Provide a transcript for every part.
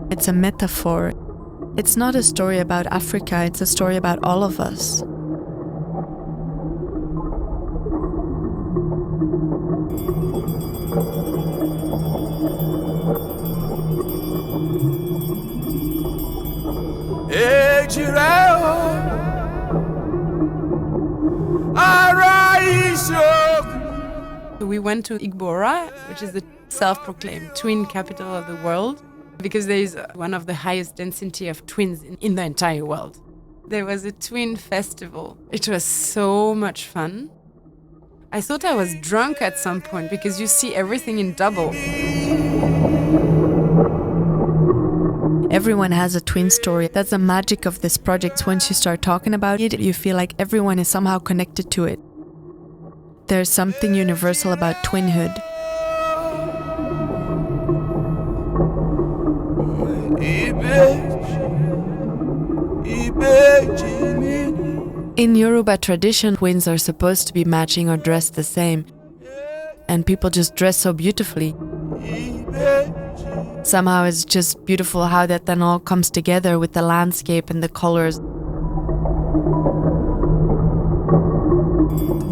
It's a metaphor. It's not a story about Africa, it's a story about all of us. We went to Igbora, which is the self-proclaimed twin capital of the world, because there is one of the highest density of twins in the entire world. There was a twin festival. It was so much fun. I thought I was drunk at some point because you see everything in double. Everyone has a twin story. That's the magic of this project. Once you start talking about it, you feel like everyone is somehow connected to it. There's something universal about twinhood. In Yoruba tradition, twins are supposed to be matching or dressed the same. And people just dress so beautifully. Somehow it's just beautiful how that then all comes together with the landscape and the colors.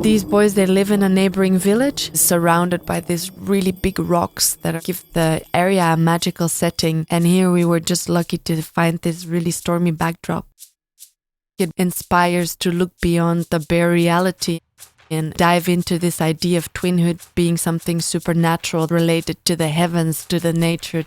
These boys, they live in a neighboring village surrounded by these really big rocks that give the area a magical setting. And here we were just lucky to find this really stormy backdrop. It inspires to look beyond the bare reality and dive into this idea of twinhood being something supernatural related to the heavens, to the nature.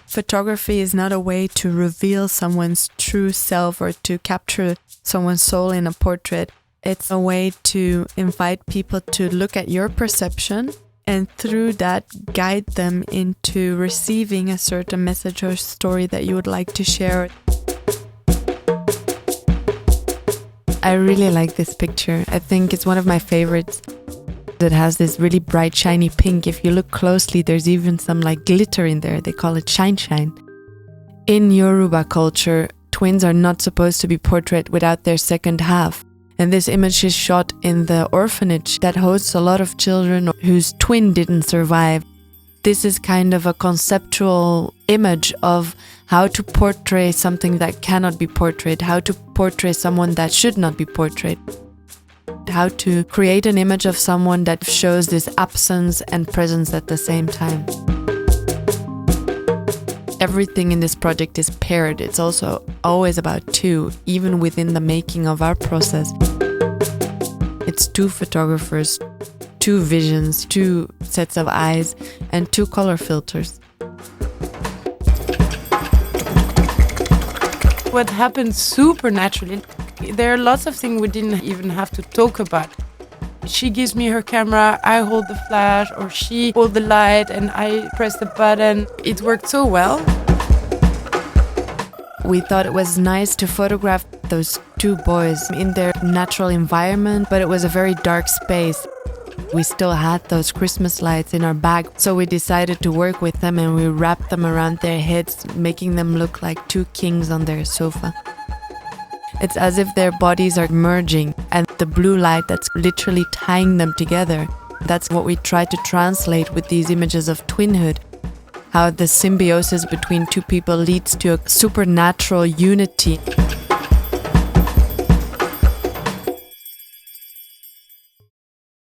Photography is not a way to reveal someone's true self or to capture someone's soul in a portrait. It's a way to invite people to look at your perception and through that guide them into receiving a certain message or story that you would like to share. I really like this picture. I think it's one of my favorites. It has this really bright shiny pink. If you look closely, there's even some like glitter in there. They call it shine shine. In Yoruba culture, twins are not supposed to be portrayed without their second half. And this image is shot in the orphanage that hosts a lot of children whose twin didn't survive. This is kind of a conceptual image of how to portray something that cannot be portrayed, how to portray someone that should not be portrayed. How to create an image of someone that shows this absence and presence at the same time. Everything in this project is paired. It's also always about two, even within the making of our process. It's two photographers, two visions, two sets of eyes, and two color filters. What happened super naturally. There are lots of things we didn't even have to talk about. She gives me her camera, I hold the flash, or she holds the light and I press the button. It worked so well. We thought it was nice to photograph those two boys in their natural environment, but it was a very dark space. We still had those Christmas lights in our bag, so we decided to work with them and we wrapped them around their heads, making them look like two kings on their sofa. It's as if their bodies are merging and the blue light that's literally tying them together. That's what we try to translate with these images of twinhood. How the symbiosis between two people leads to a supernatural unity.